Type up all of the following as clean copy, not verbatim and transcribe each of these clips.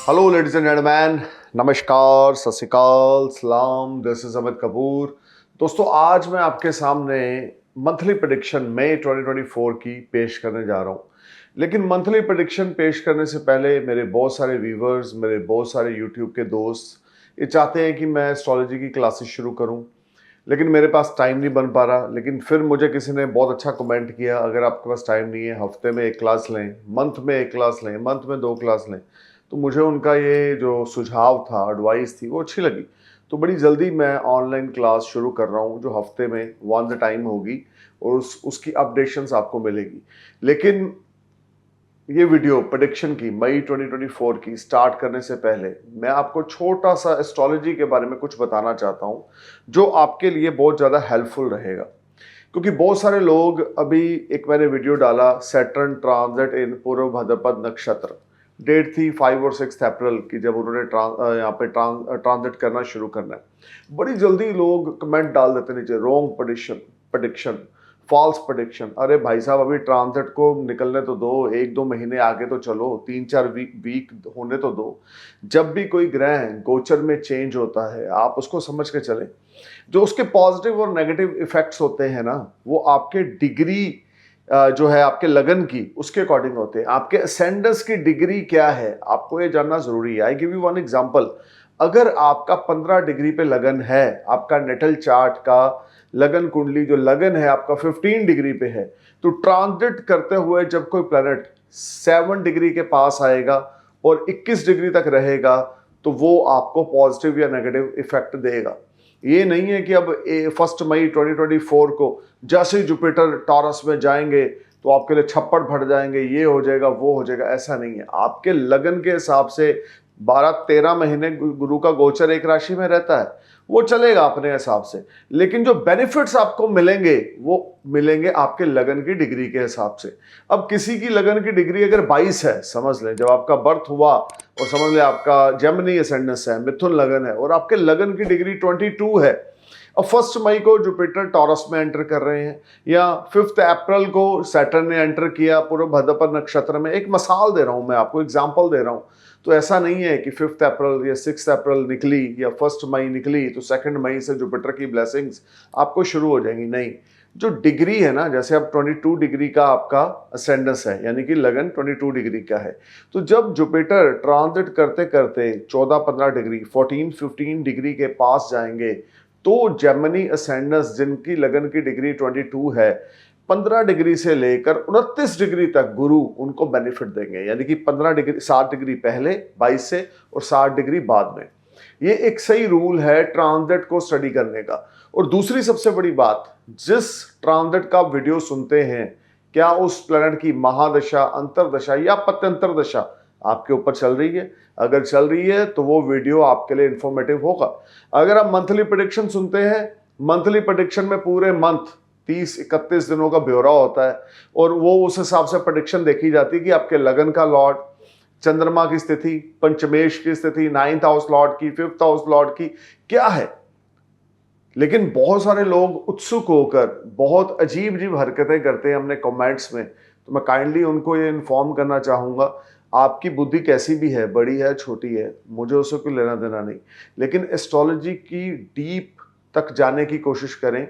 Hello ladies and gentleman, नमस्कार, सत श्री अकाल, सलाम। This is Amit Kapoor. दोस्तों, आज मैं आपके सामने मंथली प्रेडिक्शन मई 2024 की पेश करने जा रहा हूँ। लेकिन मंथली प्रेडिक्शन पेश करने से पहले मेरे बहुत सारे व्यूवर्स, मेरे बहुत सारे यूट्यूब के दोस्त ये चाहते हैं कि मैं एस्ट्रोलॉजी की क्लासेस शुरू करूँ, लेकिन मेरे पास टाइम नहीं बन पा रहा। लेकिन फिर मुझे किसी ने बहुत अच्छा कमेंट किया, अगर आपके पास टाइम नहीं है, हफ्ते में एक क्लास लें, मंथ में एक क्लास लें, मंथ में 2 क्लास लें। तो मुझे उनका ये जो सुझाव था, एडवाइस थी, वो अच्छी लगी। तो बड़ी जल्दी मैं ऑनलाइन क्लास शुरू कर रहा हूँ, जो हफ्ते में वन द टाइम होगी और उसकी अपडेशंस आपको मिलेगी। लेकिन ये वीडियो प्रेडिक्शन की मई 2024 की स्टार्ट करने से पहले मैं आपको छोटा सा एस्ट्रोलॉजी के बारे में कुछ बताना चाहता हूँ, जो आपके लिए बहुत ज़्यादा हेल्पफुल रहेगा। क्योंकि बहुत सारे लोग, अभी एक मैंने वीडियो डाला सैटर्न ट्रांजिट इन पूर्व भाद्रपद नक्षत्र, डेट थी 5 और 6 अप्रैल की, जब उन्होंने यहाँ पे ट्रांजिट करना शुरू करना है। बड़ी जल्दी लोग कमेंट डाल देते नीचे, रॉन्ग प्रेडिक्शन, फॉल्स प्रेडिक्शन। अरे भाई साहब, अभी ट्रांजिट को निकलने तो दो, 1-2 महीने आगे तो चलो, 3-4 वीक होने तो दो। जब भी कोई ग्रह गोचर में चेंज होता है, आप उसको समझ के चलें। जो उसके पॉजिटिव और नेगेटिव इफेक्ट्स होते हैं ना, वो आपके डिग्री जो है आपके लगन की, उसके अकॉर्डिंग होते हैं। आपके असेंडेंस की डिग्री क्या है, आपको ये जानना जरूरी है। I give you one example. अगर आपका 15 डिग्री पे लगन है, आपका नेटल चार्ट का लगन कुंडली जो लगन है आपका 15 डिग्री पे है, तो ट्रांजिट करते हुए जब कोई प्लैनेट 7 डिग्री के पास आएगा और 21 डिग्री तक रहेगा, तो वो आपको पॉजिटिव या नेगेटिव इफेक्ट देगा। ये नहीं है कि अब 1 मई 2024 को जैसे ही जुपिटर टॉरस में जाएंगे तो आपके लिए छप्पड़ फट जाएंगे, ये हो जाएगा, वो हो जाएगा। ऐसा नहीं है। आपके लगन के हिसाब से 12-13 महीने गुरु का गोचर एक राशि में रहता है, वो चलेगा अपने हिसाब से। लेकिन जो बेनिफिट्स आपको मिलेंगे, वो मिलेंगे आपके लगन की डिग्री के हिसाब से। अब किसी की लगन की डिग्री अगर 22 है, समझ लें जब आपका बर्थ हुआ, और समझ लें आपका जेमिनी असेंडेंस है, मिथुन लगन है, और आपके लगन की डिग्री 22 है। अब 1 मई को जुपिटर टॉरस में एंटर कर रहे हैं, या 5 अप्रैल को सैटर्न ने एंटर किया पूर्व भाद्रपद नक्षत्र में। एक मिसाल दे रहा हूं मैं आपको, एग्जांपल दे रहा हूं। तो ऐसा नहीं है कि 5 अप्रैल या 6 अप्रैल निकली या 1 मई निकली तो 2 मई से जुपिटर की ब्लेसिंग्स आपको शुरू हो जाएंगी। नहीं, जो डिग्री है ना, जैसे अब 22 डिग्री का आपका असेंडेंस है, यानी कि लगन 22 डिग्री का है, तो जब जुपिटर ट्रांजिट करते करते 14-15 डिग्री, 14-15 डिग्री के पास जाएंगे, तो जेमिनी असेंडेंस जिनकी लगन की डिग्री 22 है, 15 डिग्री से लेकर 29 डिग्री तक गुरु उनको बेनिफिट देंगे। यानी कि 15 डिग्री, 7 डिग्री पहले 22 से, और 7 डिग्री बाद में। ये एक सही रूल है ट्रांजिट को स्टडी करने का। और दूसरी सबसे बड़ी बात, जिस ट्रांजिट का वीडियो सुनते हैं, क्या उस प्लैनेट की महादशा, अंतरदशा या पत्यंतर दशा आपके ऊपर चल रही है? अगर चल रही है तो वो वीडियो आपके लिए इंफॉर्मेटिव होगा। अगर आप मंथली प्रेडिक्शन सुनते हैं, मंथली प्रेडिक्शन में पूरे मंथ 30-31 दिनों का ब्यौरा होता है, और वो उस हिसाब से प्रेडिक्शन देखी जाती है कि आपके लगन का लॉर्ड, चंद्रमा की स्थिति, पंचमेश की स्थिति, 9th हाउस लॉर्ड की, 5th हाउस लॉर्ड की क्या है। लेकिन बहुत सारे लोग उत्सुक होकर बहुत अजीब अजीब हरकतें करते हैं अपने कमेंट्स में। तो मैं काइंडली उनको ये इन्फॉर्म करना चाहूँगा, आपकी बुद्धि कैसी भी है, बड़ी है, छोटी है, मुझे उससे कोई लेना देना नहीं। लेकिन एस्ट्रोलॉजी की डीप तक जाने की कोशिश करें।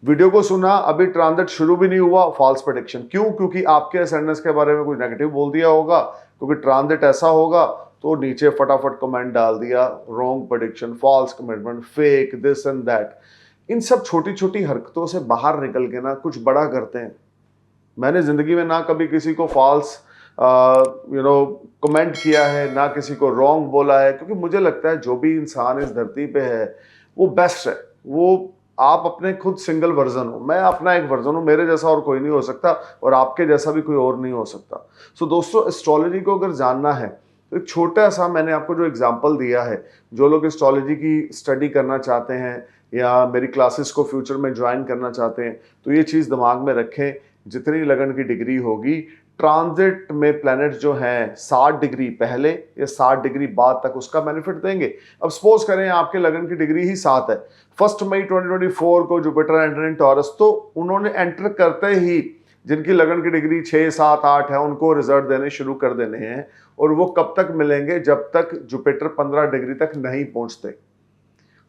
वीडियो को सुना, अभी ट्रांजिट शुरू भी नहीं हुआ, फॉल्स प्रेडिक्शन। क्यों? क्योंकि आपके असेंडेंस के बारे में कुछ नेगेटिव बोल दिया होगा, क्योंकि ट्रांजिट ऐसा होगा, तो नीचे फटाफट कमेंट डाल दिया, wrong prediction, false commitment, fake, this and that. इन सब छोटी छोटी हरकतों से बाहर निकल के ना कुछ बड़ा करते हैं। मैंने जिंदगी में ना कभी किसी को फॉल्स कमेंट किया है, ना किसी को रॉन्ग बोला है, क्योंकि मुझे लगता है जो भी इंसान इस धरती पे है वो बेस्ट है। वो आप अपने खुद सिंगल वर्जन हो, मैं अपना एक वर्जन हूँ, मेरे जैसा और कोई नहीं हो सकता, और आपके जैसा भी कोई और नहीं हो सकता। सो दोस्तों, एस्ट्रोलॉजी को अगर जानना है तो एक छोटा सा मैंने आपको जो एग्जांपल दिया है, जो लोग एस्ट्रोलॉजी की स्टडी करना चाहते हैं या मेरी क्लासेस को फ्यूचर में ज्वाइन करना चाहते हैं, तो ये चीज़ दिमाग में रखें। जितनी लगन की डिग्री होगी, ट्रांजिट में प्लैनेट जो हैं 60 डिग्री पहले या 60 डिग्री बाद तक उसका बेनिफिट देंगे। अब सपोज करें आपके लगन की डिग्री ही 7 है, 1 मई 2024 को जुपिटर एंटर इन टॉरस, तो उन्होंने एंटर करते ही जिनकी लगन की डिग्री 6, 7, 8 है उनको रिजल्ट देने शुरू कर देने हैं, और वो कब तक मिलेंगे, जब तक जुपिटर 15 डिग्री तक नहीं पहुंचते।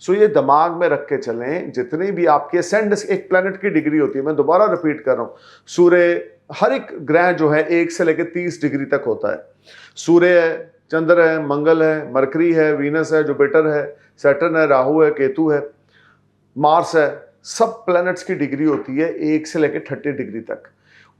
सो ये दिमाग में रख के चलें, जितनी भी आपके असेंड एक प्लैनेट की डिग्री होती है, मैं दोबारा रिपीट कर रहा हूं, सूर्य, हर एक ग्रह जो है 1 से लेकर 30 डिग्री तक होता है। सूर्य है, चंद्र है, मंगल है, मरकरी है, वीनस है, जुपिटर है, सैटर्न है, राहु है, केतु है, मार्स है, सब प्लैनेट्स की डिग्री होती है 1 से लेकर 30 डिग्री तक।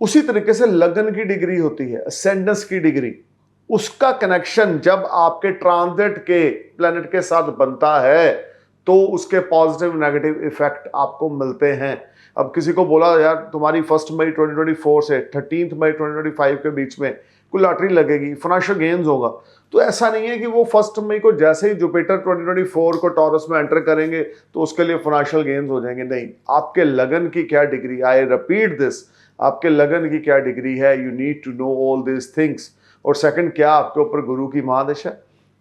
उसी तरीके से लगन की डिग्री होती है, असेंडेंस की डिग्री, उसका कनेक्शन जब आपके ट्रांजिट के प्लैनेट के साथ बनता है तो उसके पॉजिटिव नेगेटिव इफेक्ट आपको मिलते हैं। अब किसी को बोला यार तुम्हारी 1 मई 2024 से 13 मई 2025 के बीच में कोई लॉटरी लगेगी, फाइनेंशियल गेन्स होगा, तो ऐसा नहीं है कि वो 1 मई को जैसे ही जुपिटर 2024 को टॉरस में एंटर करेंगे तो उसके लिए फाइनेंशियल गेन्स हो जाएंगे। नहीं, आपके लगन की क्या डिग्री, आई रिपीट दिस, आपके लगन की क्या डिग्री है, you need to know all this things. और सेकंड, क्या आपके ऊपर गुरु की महादशा,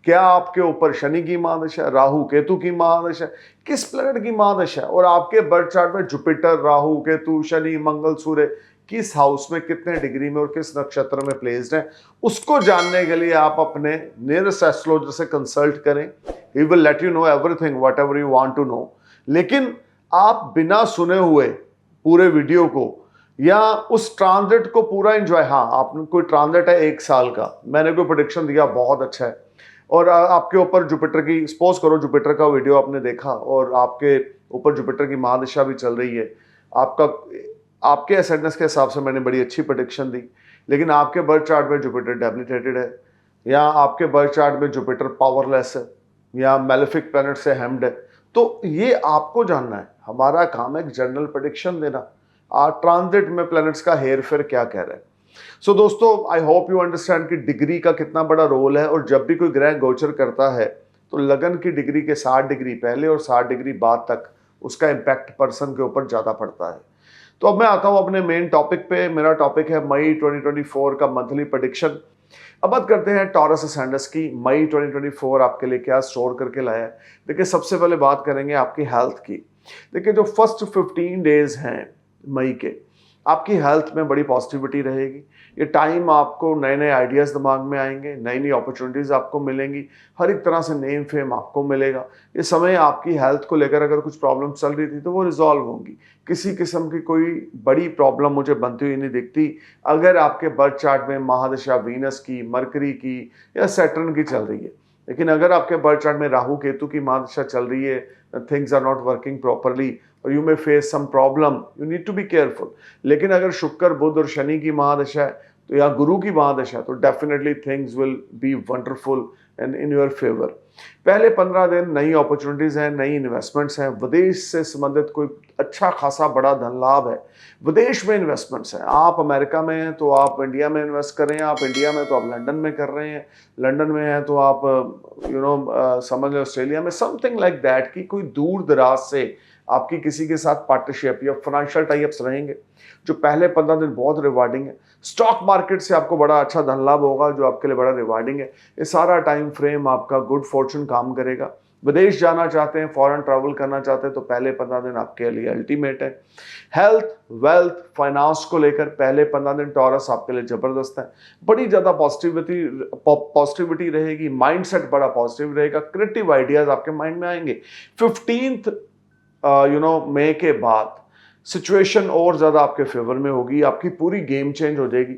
क्या आपके ऊपर शनि की महादशा, राहु केतु की महादशा, किस प्लैनेट की महादशा, और आपके बर्थ चार्ट में जुपिटर, राहु केतु, शनि, मंगल, सूर्य किस हाउस में, कितने डिग्री में और किस नक्षत्र में प्लेस्ड है, उसको जानने के लिए आप अपने नियरेस्ट एस्ट्रोलॉजर से कंसल्ट करें। He will let you know everything whatever you want to know. लेकिन आप बिना सुने हुए पूरे वीडियो को या उस ट्रांजिट को पूरा एंजॉय, हाँ आपने कोई ट्रांजिट है 1 साल का, मैंने कोई प्रेडिक्शन दिया बहुत अच्छा है, और आपके ऊपर जुपिटर की, सपोज करो जुपिटर का वीडियो आपने देखा और आपके ऊपर जुपिटर की महादशा भी चल रही है, आपके असेंडेंस के हिसाब से मैंने बड़ी अच्छी प्रेडिक्शन दी, लेकिन आपके बर्थ चार्ट में जुपिटर डेबिलिटेटेड है, या आपके बर्थ चार्ट में जुपिटर पावरलेस है, या मेलेफिक प्लैनेट से हेम्ड है, तो ये आपको जानना है। हमारा काम है जनरल प्रेडिक्शन देना, ट्रांजिट में प्लैनेट्स का हेर फेर क्या कह रहा है। सो दोस्तों, आई होप यू अंडरस्टैंड कि डिग्री का कितना बड़ा रोल है, और जब भी कोई ग्रह गोचर करता है तो लगन की डिग्री के 60 डिग्री पहले और 60 डिग्री बाद तक उसका इम्पैक्ट पर्सन के ऊपर ज़्यादा पड़ता है। तो अब मैं आता हूं अपने मेन टॉपिक पे। मेरा टॉपिक है मई 2024 का मंथली प्रेडिक्शन। अब बात करते हैं टॉरस असेंडेंस की। मई 2024 आपके लिए क्या स्टोर करके लाया है। देखिए, सबसे पहले बात करेंगे आपकी हेल्थ की। देखिए, जो फर्स्ट 15 डेज हैं मई के, आपकी हेल्थ में बड़ी पॉजिटिविटी रहेगी। ये टाइम आपको नए नए आइडियाज़ दिमाग में आएंगे, नई नई अपॉर्चुनिटीज़ आपको मिलेंगी, हर एक तरह से नेम फेम आपको मिलेगा। ये समय आपकी हेल्थ को लेकर अगर कुछ प्रॉब्लम चल रही थी तो वो रिजॉल्व होंगी। किसी किस्म की कोई बड़ी प्रॉब्लम मुझे बनती हुई नहीं दिखती अगर आपके बर्थ चार्ट में महादशा वीनस की, मरकरी की या सैटर्न की चल रही है। लेकिन अगर आपके बर्थ चार्ट में राहु केतु की महादशा चल रही है, things are not working properly और you may face some problem, you need to be careful. लेकिन अगर शुक्र, बुध और शनि की महादशा है तो या गुरु की महादशा, तो definitely things will B wonderful and in your favour. पहले 15 दिन नई अपॉर्चुनिटीज हैं, नई इन्वेस्टमेंट्स हैं, विदेश से संबंधित कोई अच्छा खासा बड़ा धन लाभ है, विदेश में इन्वेस्टमेंट्स हैं। आप अमेरिका में हैं तो आप इंडिया में इन्वेस्ट कर रहे हैं, आप इंडिया में तो आप लंदन में कर रहे हैं, लंदन में हैं तो आप समझ लें ऑस्ट्रेलिया में, समथिंग लाइक दैट, कि कोई दूर दराज से आपकी किसी के साथ पार्टनरशिप या फाइनेंशियल टाइप्स रहेंगे जो पहले 15 दिन बहुत रिवार्डिंग है। स्टॉक मार्केट से आपको बड़ा अच्छा धन लाभ होगा जो आपके लिए बड़ा रिवार्डिंग है। ये सारा टाइम फ्रेम आपका गुड फॉर्चून काम करेगा। विदेश जाना चाहते हैं, फॉरेन ट्रैवल करना चाहते हैं तो पहले 15 दिन आपके लिए अल्टीमेट है। हेल्थ, वेल्थ, फाइनेंस को लेकर पहले 15 दिन टॉरस आपके लिए जबरदस्त है। बड़ी ज़्यादा पॉजिटिविटी रहेगी, माइंडसेट बड़ा पॉजिटिव रहेगा, क्रिएटिव आइडियाज आपके माइंड में आएंगे। 15 मई के बाद सिचुएशन और ज़्यादा आपके फेवर में होगी, आपकी पूरी गेम चेंज हो जाएगी।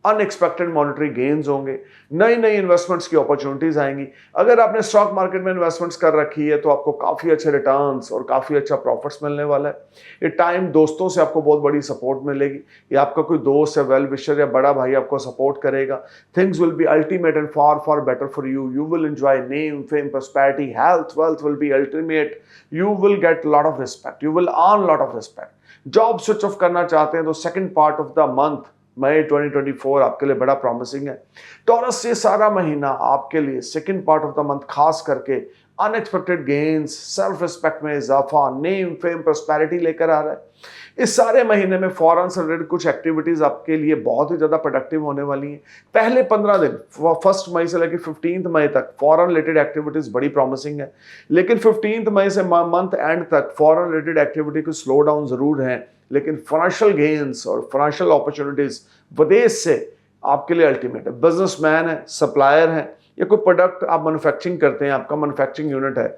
अनएक्सपेक्टेड मॉनेटरी गेन्स होंगे, नई नई इन्वेस्टमेंट्स की अपॉर्चुनिटीज आएंगी। अगर आपने स्टॉक मार्केट में इन्वेस्टमेंट्स कर रखी है तो आपको काफ़ी अच्छे रिटर्न्स और काफ़ी अच्छा प्रॉफिट्स मिलने वाला है। ये टाइम दोस्तों से आपको बहुत बड़ी सपोर्ट मिलेगी, या आपका कोई दोस्त या वेल विशर या बड़ा भाई आपको सपोर्ट करेगा। Things will be ultimate and far far better for you. You will enjoy name, fame, prosperity, health, wealth will be ultimate. You will get lot of respect, you will earn lot of respect. Job switch off करना चाहते हैं तो second part of the month May 2024 आपके लिए बड़ा promising है। Taurus से सारा महीना आपके लिए second part of the month खास करके अनएक्सपेक्टेड गेन्स, सेल्फ रिस्पेक्ट में इजाफा, नेम, फेम, प्रॉस्पेरिटी लेकर आ रहा है। इस सारे महीने में फॉरेन से रिलेटेड कुछ एक्टिविटीज आपके लिए बहुत ही ज्यादा प्रोडक्टिव होने वाली हैं। पहले 15 दिन 1 मई से लेकर 15 मई तक फॉरेन रिलेटेड एक्टिविटीज बड़ी प्रॉमिसिंग है, लेकिन 15 मई से मंथ एंड तक फॉरेन रिलेटेड एक्टिविटी को स्लो डाउन जरूर है, लेकिन फाइनेंशियल गेन्स और फाइनेंशियल अपॉर्चुनिटीज विदेश से आपके लिए अल्टीमेट है। बिजनेसमैन है, सप्लायर है, या कोई प्रोडक्ट आप मैन्युफैक्चरिंग करते हैं, आपका मैन्युफैक्चरिंग यूनिट है,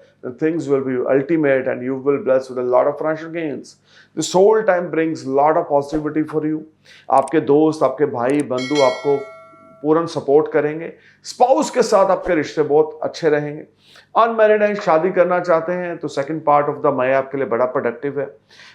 things will be ultimate and you will bless with a lot of financial gains. This whole time brings lot of positivity for you. आपके दोस्त, आपके भाई बंधु आपको पूर्ण सपोर्ट करेंगे। स्पाउस के साथ आपके रिश्ते बहुत अच्छे रहेंगे। अनमैरिड हैं, शादी करना चाहते हैं तो second part of the May आपके लिए बड़ा प्रोडक्टिव है।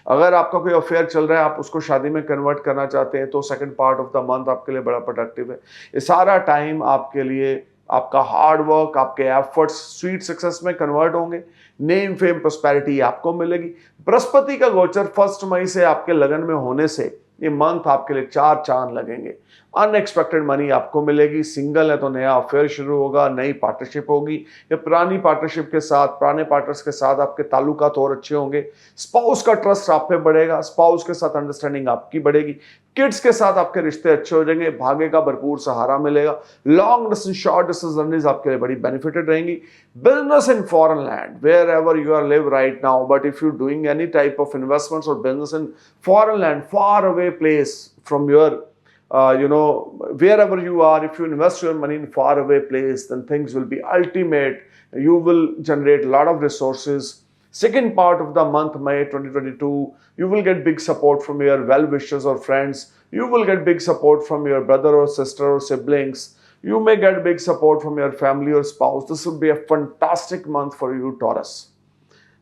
अगर आपका कोई अफेयर चल रहा है, आप उसको शादी में कन्वर्ट करना चाहते हैं तो second part of the month आपके लिए बड़ा प्रोडक्टिव है। ये सारा टाइम आपके लिए आपका हार्ड वर्क, आपके एफर्ट्स स्वीट सक्सेस में कन्वर्ट होंगे। नेम फेम प्रोस्पेरिटी आपको मिलेगी। बृहस्पति का गोचर 1 मई से आपके लगन में होने से ये मंथ आपके लिए 4 चांद लगेंगे। अनएक्सपेक्टेड मनी आपको मिलेगी। सिंगल है तो नया अफेयर शुरू होगा, नई पार्टनरशिप होगी, या पुरानी पार्टनरशिप के साथ, पुराने पार्टनर्स के साथ आपके ताल्लुकात और अच्छे होंगे। स्पाउस का ट्रस्ट आप पे बढ़ेगा, स्पाउस के साथ अंडरस्टैंडिंग आपकी बढ़ेगी। किड्स के साथ आपके रिश्ते अच्छे हो जाएंगे, भाग्य का भरपूर सहारा मिलेगा। Long distance, short distance journeys आपके लिए बड़ी बेनिफिटेड रहेंगी। Business in foreign land, wherever you are live right now, but if you doing any type of investments और business in foreign land, far away place from your wherever you are, if you invest your money in far away place, then things will be ultimate. You will generate a lot of resources. Second part of the month, May 2022, you will get big support from your well-wishers or friends. You will get big support from your brother or sister or siblings. You may get big support from your family or spouse. This will be a fantastic month for you, Taurus.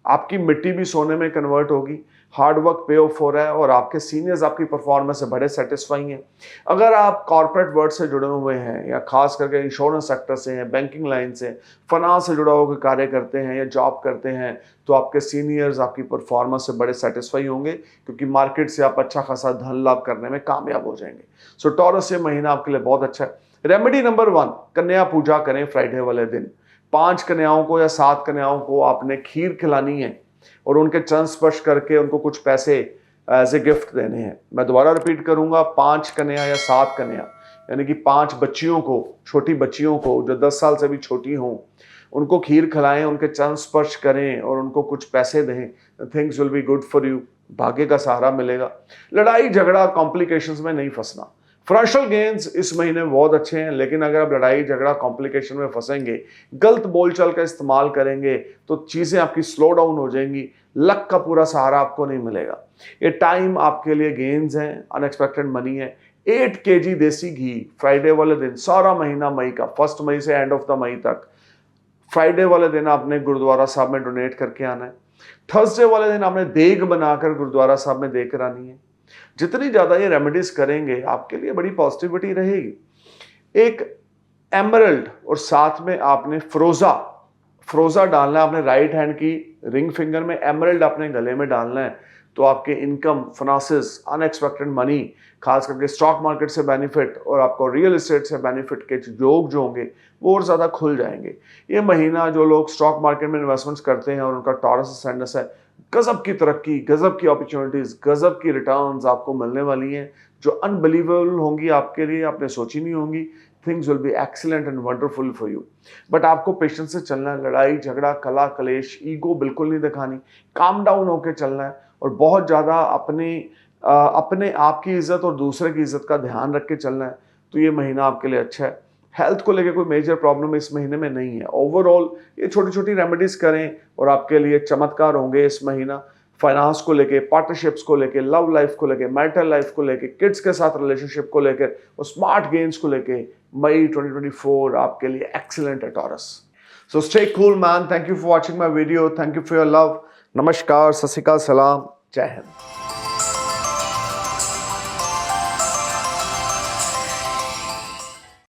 आपकी मिट्टी भी सोने में convert होगी। Hard work पे of हो रहा है और आपके सीनियर्स आपकी परफॉर्मेंस से बड़े सेटिस्फाइंग हैं। अगर आप कॉर्पोरेट वर्ल्ड से जुड़े हुए हैं, या खास करके इंश्योरेंस सेक्टर से हैं, बैंकिंग लाइन से, फाइनेंस से जुड़ा हुआ कार्य करते हैं या जॉब करते हैं, तो आपके सीनियर्स आपकी परफॉर्मेंस से बड़े सेटिस्फाई होंगे, क्योंकि मार्केट से आप अच्छा खासा धन लाभ करने में कामयाब हो जाएंगे। सो टॉरस, ये महीना आपके लिए बहुत अच्छा है। रेमेडी नंबर 1, कन्या पूजा करें फ्राइडे वाले दिन। 5 कन्याओं को या 7 कन्याओं को आपने खीर खिलानी है और उनके चरण स्पर्श करके उनको कुछ पैसे एज ए गिफ्ट देने हैं। मैं दोबारा रिपीट करूंगा, 5 कन्या या 7 कन्या, यानी कि 5 बच्चियों को, छोटी बच्चियों को जो 10 साल से भी छोटी हों, उनको खीर खिलाएं, उनके चरण स्पर्श करें और उनको कुछ पैसे दें। Things will be good for you. भाग्य का सहारा मिलेगा। लड़ाई झगड़ा कॉम्प्लिकेशंस में नहीं फंसना। फाइनेंशियल गेन्स इस महीने बहुत अच्छे हैं, लेकिन अगर आप लड़ाई झगड़ा कॉम्प्लिकेशन में फंसेंगे, गलत बोलचाल का इस्तेमाल करेंगे, तो चीजें आपकी स्लो डाउन हो जाएंगी। लक का पूरा सहारा आपको नहीं मिलेगा। ये टाइम आपके लिए गेन्स हैं, अनएक्सपेक्टेड मनी है। 8 kg देसी घी फ्राइडे वाले दिन, सारा महीना मई का 1 मई से एंड ऑफ द मई तक, फ्राइडे वाले दिन आपने गुरुद्वारा साहब में डोनेट करके आना है। थर्सडे वाले दिन आपने देग बनाकर गुरुद्वारा साहब में देकर आनी है। जितनी ज्यादा ये रेमेडीज करेंगे, आपके लिए बड़ी पॉजिटिविटी रहेगी। एक एमरल्ड और साथ में आपने फ्रोजा डालना है। आपने राइट हैंड की रिंग फिंगर में एमरल्ड अपने गले में डालना है, तो आपके इनकम, फाइनेंसेस, अनएक्सपेक्टेड मनी, खास करके स्टॉक मार्केट से बेनिफिट और आपको रियल एस्टेट से बेनिफिट के योग जो होंगे वो और ज्यादा खुल जाएंगे। ये महीना जो लोग स्टॉक मार्केट में इन्वेस्टमेंट्स करते हैं और उनका टॉरस असेंडेंस है, गजब की तरक्की, गजब की अपॉर्चुनिटीज, गजब की रिटर्न्स आपको मिलने वाली हैं, जो अनबिलीवेबल होंगी आपके लिए, आपने सोची नहीं होंगी। Things will B excellent and wonderful for you. But आपको पेशेंस से चलना है। लड़ाई झगड़ा, कला कलेश, ईगो बिल्कुल नहीं दिखानी। काम डाउन होकर चलना है और बहुत ज्यादा अपने आप की इज्जत और दूसरे की इज्जत का ध्यान रख के चलना है। तो ये महीना आपके लिए अच्छा है। हेल्थ को लेकर कोई मेजर प्रॉब्लम इस महीने में नहीं है। ओवरऑल ये छोटी छोटी रेमेडीज करें और आपके लिए चमत्कार होंगे इस महीना। फाइनेंस को लेके, पार्टनरशिप्स को लेके, लव लाइफ को लेके, मैरिटल लाइफ को लेके, किड्स के साथ रिलेशनशिप को लेकर और स्मार्ट गेन्स को लेके मई 2024 आपके लिए एक्सीलेंट है taurus. So stay cool man. Thank you for watching my video. Thank you for your love. नमस्कार, सत श्री अकाल, सलाम, जय हिंद।